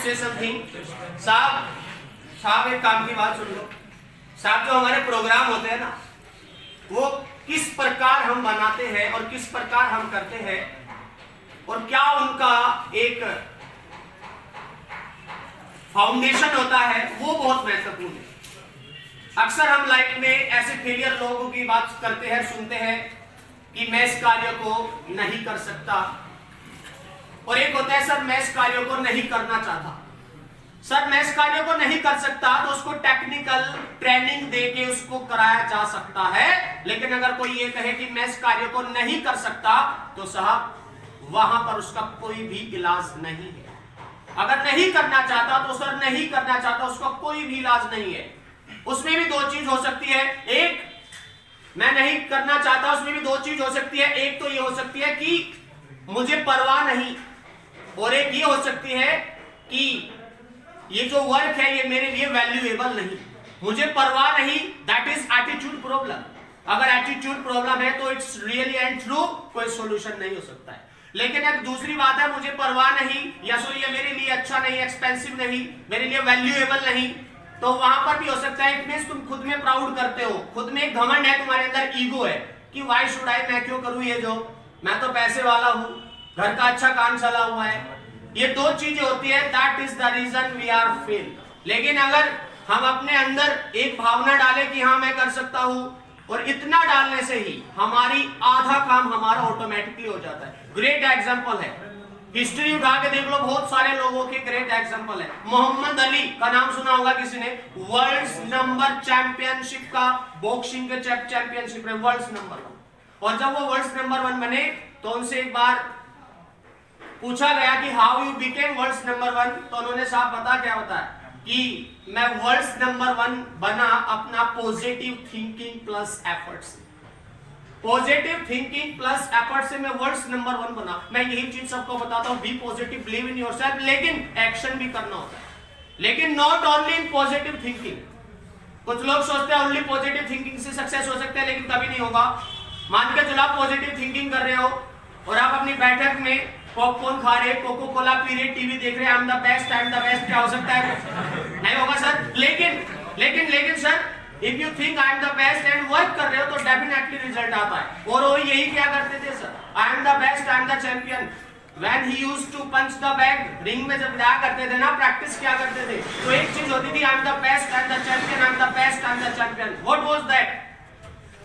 से समथिंग। साहब एक काम की बात सुन लो साहब, जो हमारे प्रोग्राम होते हैं ना, वो किस प्रकार हम बनाते हैं और किस प्रकार हम करते हैं और क्या उनका एक फाउंडेशन होता है, वो बहुत महत्वपूर्ण है। अक्सर हम लाइफ में ऐसे फेलियर लोगों की बात करते हैं, सुनते हैं कि मैं इस कार्य को नहीं कर सकता, और एक होता है सर मैं इस कार्य को नहीं करना चाहता। सर मैं इस कार्य को नहीं कर सकता तो उसको टेक्निकल ट्रेनिंग देके उसको कराया जा सकता है, लेकिन अगर कोई ये कहे कि मैं इस कार्य को नहीं कर सकता तो साहब वहां पर उसका कोई भी इलाज नहीं है। अगर नहीं करना चाहता तो सर नहीं करना चाहता, उसका कोई भी इलाज नहीं है। उसमें भी दो चीज हो सकती है, एक मैं नहीं करना चाहता, उसमें भी दो चीज हो सकती है। एक तो ये हो सकती है कि मुझे परवाह नहीं, और एक ये हो सकती है कि ये जो वर्क है ये मेरे लिए वैल्यूएबल नहीं, मुझे परवाह नहीं। That is attitude problem. अगर एटीट्यूड प्रॉब्लम है तो इट्स रियली एंड ट्रू कोई सॉल्यूशन नहीं हो सकता है। लेकिन एक दूसरी बात है, मुझे परवाह नहीं या सो ये मेरे लिए अच्छा नहीं, एक्सपेंसिव नहीं, मेरे लिए वैल्यूएबल नहीं, तो वहां पर भी हो सकता है। इट मींस तुम खुद में प्राउड करते हो, खुद में एक घमंड है, तुम्हारे अंदर ईगो है कि व्हाई शुड आई, मैं क्यों करूं ये जॉब, मैं तो पैसे वाला हूं, घर का अच्छा काम चला हुआ है। ये दो चीजें होती है, that is the reason we are fail. लेकिन अगर हम अपने अंदर एक भावना डालें कि हाँ मैं कर सकता हूं, और इतना डालने से ही हमारी आधा काम हमारा ऑटोमेटिकली हो जाता है। ग्रेट एग्जांपल है, हिस्ट्री उठा के देख लो, बहुत सारे लोगों के ग्रेट एग्जांपल है। मोहम्मद अली का नाम सुना होगा किसी ने, वर्ल्ड नंबर चैंपियनशिप का बॉक्सिंग के चैंपियनशिप में वर्ल्ड नंबर 1। और जब वो वर्ल्ड नंबर 1 बने तो उनसे एक बार पूछा गया कि how you became world number 1, तो उन्होंने साहब पता क्या बताया कि मैं वर्ल्ड नंबर 1 बना अपना पॉजिटिव थिंकिंग प्लस एफर्ट से। पॉजिटिव थिंकिंग प्लस एफर्ट से मैं वर्ल्ड नंबर 1 बना। मैं यही चीज सबको बताता हूं, be positive, believe in yourself, लेकिन एक्शन भी करना होता है। लेकिन not only in positive thinking. कुछ लोग सोचते हैं ओनली पॉजिटिव थिंकिंग से सक्सेस हो सकते हैं, लेकिन कभी नहीं होगा। मान के चलो आप पॉजिटिव थिंकिंग कर रहे हो और आप अपनी बैठक में पॉपकॉर्न खा रहे, कोको कोला पी रहे, टीवी देख रहे, आई am the best, I am the best, क्या हो सकता है? नहीं होगा सर। लेकिन sir if you think I am the best and work कर रहे हो तो डेफिनेटली रिजल्ट आता है। और वो यही क्या करते थे sir, I am the best, I am the champion. When he used to punch the bag, ring में जब जाया करते थे ना, प्रैक्टिस क्या करते थे, तो एक चीज होती थी, आई am the best, I am the champion, I am the best, I am the champion. What was that?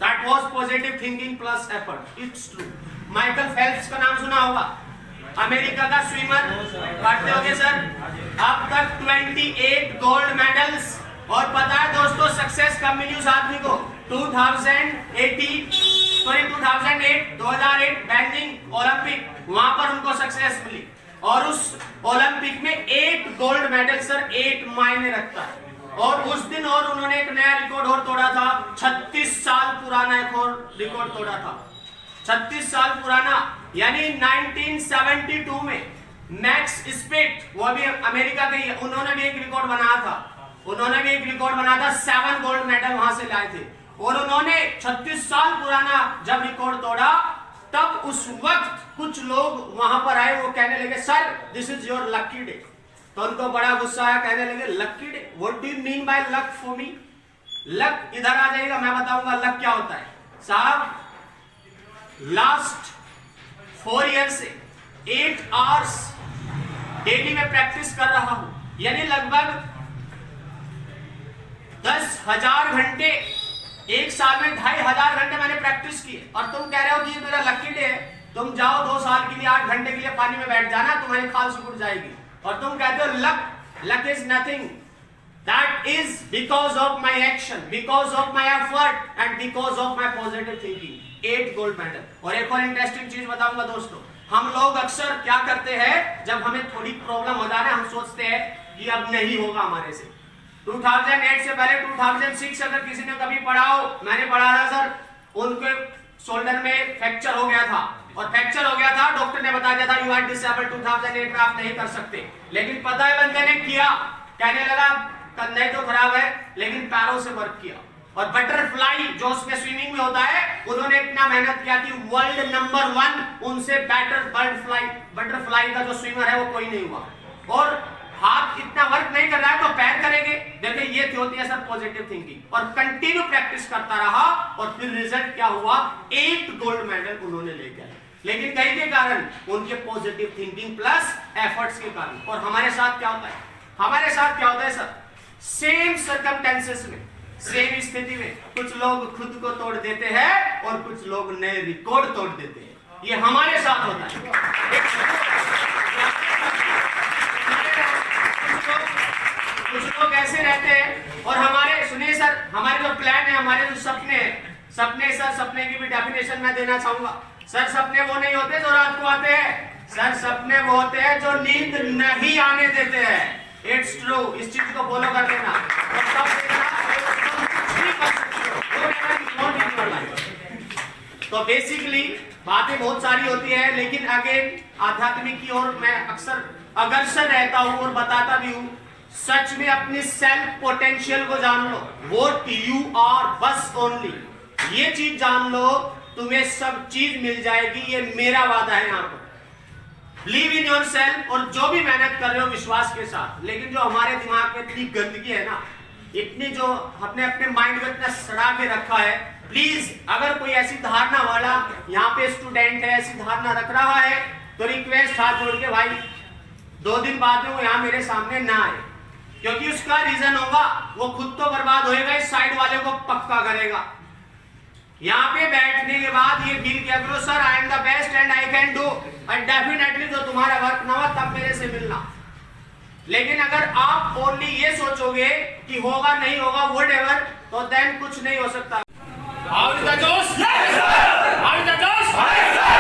That was positive thinking plus effort. It's true. Michael Phelps का नाम सुना होगा, अमेरिका का स्विमर, पढ़ते होंगे सर। अब तक 28 gold medals. और पता है दोस्तों सक्सेस कब मिली उस आदमी को? 2008 बेजिंग ओलंपिक, वहां पर उनको सक्सेस मिली। और उस ओलंपिक में 8 गोल्ड मेडल सर 8 मायने रखता है। और उस दिन और उन्होंने एक नया रिकॉर्ड और तोड़ा था, 36 साल पुराना एक और रिकॉर्ड तोड़ा था, 36 साल पुराना। यानी 1972 में मैक्स स्पिट, वो भी अमेरिका के ही, उन्होंने भी एक रिकॉर्ड बनाया था। 7 गोल्ड मेडल वहां से लाए थे। और उन्होंने 36 साल पुराना जब रिकॉर्ड तोड़ा, तब उस वक्त कुछ लोग वहां पर आए, वो कहने लगे sir this is your lucky day. तो उनको बड़ा गुस्सा आया, कहने लगे lucky day, what do you mean by luck for me? Luck इधर आ जाएगा, मैं बताऊंगा लक क्या होता है। साहब लास्ट 4 ईयर से 8 आवर्स डेली में प्रैक्टिस कर रहा हूं, यानी लगभग 10,000 घंटे, एक साल में 2,500 घंटे मैंने प्रैक्टिस की। और तुम कह रहे हो कि ये मेरा लकी डे है, तुम जाओ 2 साल के लिए 8 घंटे के लिए पानी में बैठ जाना, तुम्हारी खाल सुकुड़ जाएगी। और तुम कहते हो luck is nothing, that is because of my action, because of my effort and because of my positive thinking. 8 gold medal. और एक और इंटरेस्टिंग चीज बताऊंगा दोस्तों, हम लोग अक्सर क्या करते हैं, जब हमें थोड़ी प्रॉब्लम हो जाए हम सोचते हैं कि अब नहीं होगा हमारे से। 2008 से पहले 2006 अगर किसी ने कभी पढ़ा हो, मैंने पढ़ा था सर, उनके शोल्डर में फ्रैक्चर हो गया था, और फ्रैक्चर हो गया था, डॉक्टर ने बता दिया था यू आर डिसेबल्ड, 2008 में आप नहीं कर सकते। लेकिन पता है बंदे ने किया, कहने लगा कंधे तो खराब है लेकिन पैरों से वर्क किया। और बटरफ्लाई जो उसमें स्विमिंग में होता है, उन्होंने इतना मेहनत किया कि वर्ल्ड नंबर 1 उनसे बेटर बटरफ्लाई का जो स्विमर है वो कोई नहीं हुआ। और हाथ करेंगे? देखिए ये होती है सर पॉजिटिव थिंकिंग, और कंटिन्यू प्रैक्टिस करता रहा और फिर रिजल्ट क्या हुआ, 8 गोल्ड मेडल उन्होंने लेके आए। लेकिन कई के कारण, उनके पॉजिटिव थिंकिंग प्लस एफर्ट्स के कारण। और हमारे साथ क्या होता है, हमारे साथ क्या होता है सर, सेम सर्कमस्टेंसेस में, सेम स्थिति में कुछ लोग खुद को तोड़ देते हैं और कुछ लोग नए रिकॉर्ड तोड़ देते हैं। ये हमारे साथ होता है। कुछ लोग ऐसे रहते हैं, और हमारे, सुनिए सर, हमारे जो प्लान है, हमारे जो सपने हैं, सपने सर, सपने की भी डेफिनेशन मैं देना चाहूंगा। सर सपने वो नहीं होते जो रात को आते हैं, सर सपने वो होते हैं जो नींद नहीं आने देते हैं। इट्स ट्रू, इस चीज को फॉलो कर लेना और तब देखना कुछ भी कर सकते हो। तो बेसिकली बातें बहुत सारी होती है, लेकिन अगेन आध्यात्मिक की ओर मैं अक्सर अग्रसर रहता हूं और बताता भी हूं। सच में अपनी सेल्फ पोटेंशियल को जान लो, व्हाट यू आर, बस ओनली ये चीज जान लो, तुम्हें सब चीज मिल जाएगी। ये मेरा वादा है यहाँ पर। बिलीव इन योर सेल्फ, और जो भी मेहनत कर रहे हो विश्वास के साथ। लेकिन जो हमारे दिमाग में इतनी गंदगी है ना, इतनी जो अपने अपने माइंड को इतना सड़ा के रखा है, प्लीज अगर कोई ऐसी धारणा वाला यहाँ पे स्टूडेंट है, ऐसी धारणा रख रहा है, तो रिक्वेस्ट हाथ जोड़ के भाई 2 दिन बाद में वो यहाँ मेरे सामने ना आए, क्योंकि उसका रीजन होगा वो खुद तो बर्बाद होएगा, इस साइड वाले को पक्का करेगा। यहाँ पे बैठने के बाद ये फील किया करो, sir I am the best and I can do, and definitely जो तुम्हारा वर्क ना हो तब मेरे से मिलना। लेकिन अगर आप ओनली ये सोचोगे कि होगा नहीं होगा व्हाटएवर, तो देन कुछ नहीं हो सकता। How is the Josh? Yes, sir. How is the Josh? Yes, sir.